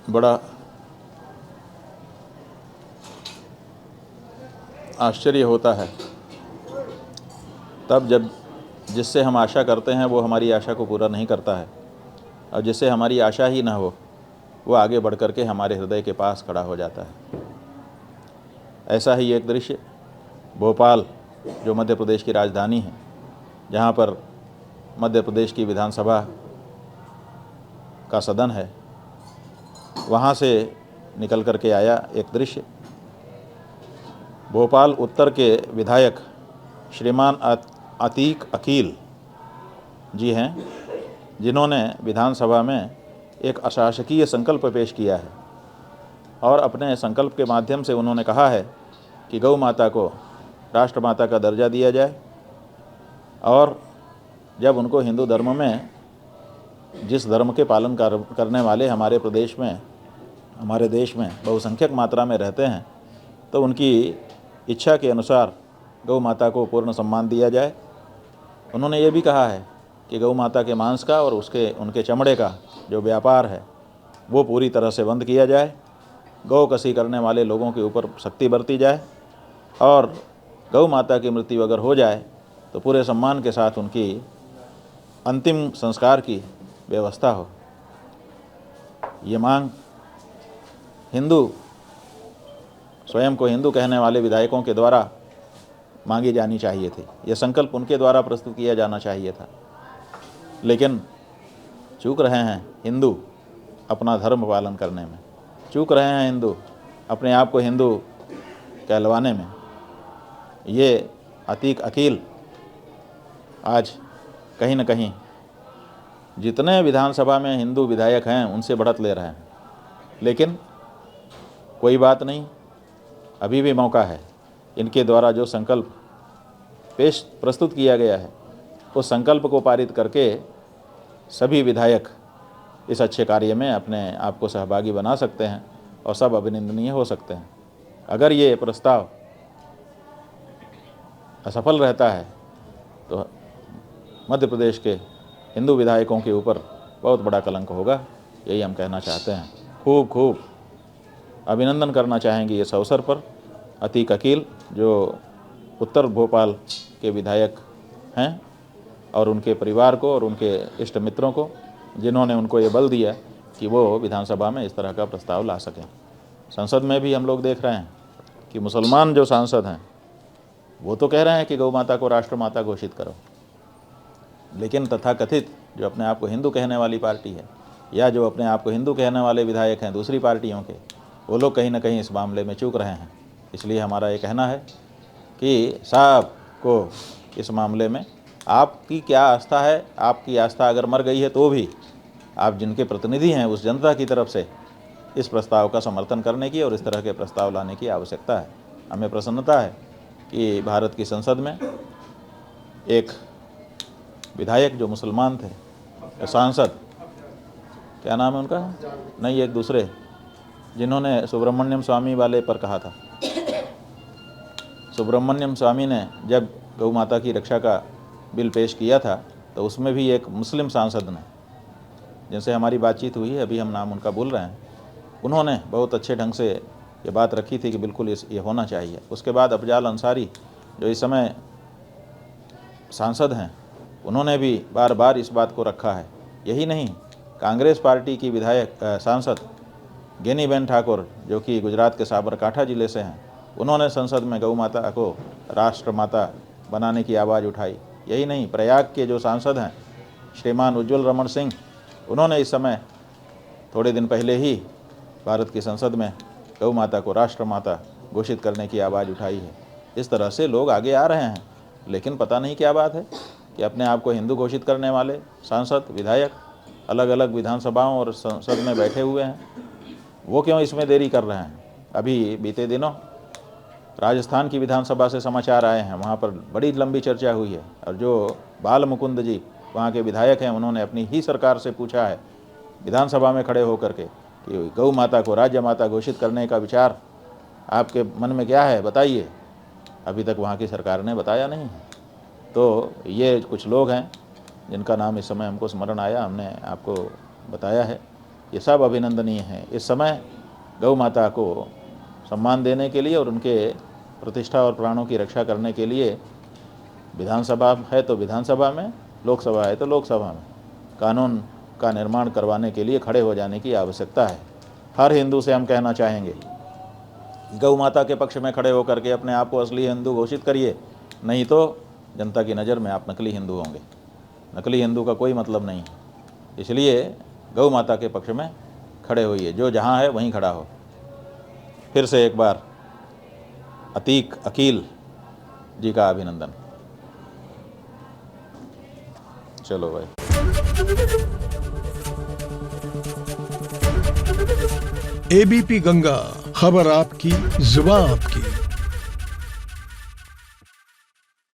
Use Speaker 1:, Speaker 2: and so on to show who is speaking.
Speaker 1: बड़ा आश्चर्य होता है तब जब जिससे हम आशा करते हैं वो हमारी आशा को पूरा नहीं करता है, और जिससे हमारी आशा ही ना हो वो आगे बढ़ कर के हमारे हृदय के पास खड़ा हो जाता है। ऐसा ही एक दृश्य भोपाल, जो मध्य प्रदेश की राजधानी है, जहाँ पर मध्य प्रदेश की विधानसभा का सदन है, वहाँ से निकल कर के आया एक दृश्य। भोपाल उत्तर के विधायक श्रीमान अतीक अकील जी हैं, जिन्होंने विधानसभा में एक अशासकीय संकल्प पेश किया है और अपने संकल्प के माध्यम से उन्होंने कहा है कि गौ माता को राष्ट्रमाता का दर्जा दिया जाए, और जब उनको हिंदू धर्म में जिस धर्म के पालन करने वाले हमारे प्रदेश में, हमारे देश में बहुसंख्यक मात्रा में रहते हैं, तो उनकी इच्छा के अनुसार गौ माता को पूर्ण सम्मान दिया जाए। उन्होंने ये भी कहा है कि गौ माता के मांस का और उनके चमड़े का जो व्यापार है वो पूरी तरह से बंद किया जाए, गौ कसी करने वाले लोगों के ऊपर सख्ती बरती जाए, और गौ माता की मृत्यु अगर हो जाए तो पूरे सम्मान के साथ उनकी अंतिम संस्कार की व्यवस्था हो। ये मांग हिंदू, स्वयं को हिंदू कहने वाले विधायकों के द्वारा मांगी जानी चाहिए थी। यह संकल्प उनके द्वारा प्रस्तुत किया जाना चाहिए था, लेकिन चूक रहे हैं हिंदू अपना धर्म पालन करने में, चूक रहे हैं हिंदू अपने आप को हिंदू कहलवाने में। ये अतीक अकील आज कहीं न कहीं जितने विधानसभा में हिंदू विधायक हैं उनसे बढ़त ले रहे हैं, लेकिन कोई बात नहीं, अभी भी मौका है। इनके द्वारा जो संकल्प प्रस्तुत किया गया है उस संकल्प को पारित करके सभी विधायक इस अच्छे कार्य में अपने आप को सहभागी बना सकते हैं और सब अभिनंदनीय हो सकते हैं। अगर ये प्रस्ताव असफल रहता है तो मध्य प्रदेश के हिंदू विधायकों के ऊपर बहुत बड़ा कलंक होगा, यही हम कहना चाहते हैं। खूब खूब अभिनंदन करना चाहेंगे इस अवसर पर अतीक अकील, जो उत्तर भोपाल के विधायक हैं, और उनके परिवार को और उनके इष्ट मित्रों को, जिन्होंने उनको ये बल दिया कि वो विधानसभा में इस तरह का प्रस्ताव ला सकें। संसद में भी हम लोग देख रहे हैं कि मुसलमान जो सांसद हैं वो तो कह रहे हैं कि गौ माता को राष्ट्रमाता घोषित करो, लेकिन तथाकथित जो अपने आप को हिंदू कहने वाली पार्टी है या जो अपने आप को हिंदू कहने वाले विधायक हैं दूसरी पार्टियों के, वो लोग कहीं ना कहीं इस मामले में चूक रहे हैं। इसलिए हमारा ये कहना है कि साहब को इस मामले में आपकी क्या आस्था है, आपकी आस्था अगर मर गई है तो भी आप जिनके प्रतिनिधि हैं उस जनता की तरफ से इस प्रस्ताव का समर्थन करने की और इस तरह के प्रस्ताव लाने की आवश्यकता है। हमें प्रसन्नता है कि भारत की संसद में एक विधायक जो मुसलमान थे, सांसद, क्या नाम है उनका, नहीं एक दूसरे, जिन्होंने सुब्रमण्यम स्वामी वाले पर कहा था। सुब्रमण्यम स्वामी ने जब गौ माता की रक्षा का बिल पेश किया था तो उसमें भी एक मुस्लिम सांसद ने, जिनसे हमारी बातचीत हुई है, अभी हम नाम उनका भूल रहे हैं, उन्होंने बहुत अच्छे ढंग से ये बात रखी थी कि बिल्कुल ये होना चाहिए। उसके बाद अफजाल अंसारी जो इस समय सांसद हैं, उन्होंने भी बार बार इस बात को रखा है। यही नहीं, कांग्रेस पार्टी की विधायक सांसद गेनीबेन ठाकुर, जो कि गुजरात के साबरकांठा ज़िले से हैं, उन्होंने संसद में गौ माता को राष्ट्रमाता बनाने की आवाज़ उठाई। यही नहीं, प्रयाग के जो सांसद हैं श्रीमान उज्ज्वल रमन सिंह, उन्होंने इस समय थोड़े दिन पहले ही भारत की संसद में गौ माता को राष्ट्रमाता घोषित करने की आवाज़ उठाई है। इस तरह से लोग आगे आ रहे हैं, लेकिन पता नहीं क्या बात है कि अपने आप को हिंदू घोषित करने वाले सांसद, विधायक अलग अलग विधानसभाओं और संसद में बैठे हुए हैं, वो क्यों इसमें देरी कर रहे हैं। अभी बीते दिनों राजस्थान की विधानसभा से समाचार आए हैं, वहाँ पर बड़ी लंबी चर्चा हुई है, और जो बाल मुकुंद जी वहाँ के विधायक हैं, उन्होंने अपनी ही सरकार से पूछा है विधानसभा में खड़े होकर के कि गौ माता को राज्य माता घोषित करने का विचार आपके मन में क्या है, बताइए। अभी तक वहाँ की सरकार ने बताया नहीं है। तो ये कुछ लोग हैं जिनका नाम इस समय हमको स्मरण आया, हमने आपको बताया है। ये सब अभिनंदनीय है। इस समय गौ माता को सम्मान देने के लिए और उनके प्रतिष्ठा और प्राणों की रक्षा करने के लिए विधानसभा है तो विधानसभा में, लोकसभा है तो लोकसभा में कानून का निर्माण करवाने के लिए खड़े हो जाने की आवश्यकता है। हर हिंदू से हम कहना चाहेंगे, गौ माता के पक्ष में खड़े होकर के अपने आप को असली हिंदू घोषित करिए, नहीं तो जनता की नज़र में आप नकली हिंदू होंगे। नकली हिंदू का कोई मतलब नहीं। इसलिए गौ माता के पक्ष में खड़े होइए, जो जहाँ है वहीं खड़ा हो। फिर से एक बार अतीक अकील जी का अभिनंदन। चलो भाई।
Speaker 2: एबीपी गंगा, खबर आपकी, जुबान आपकी।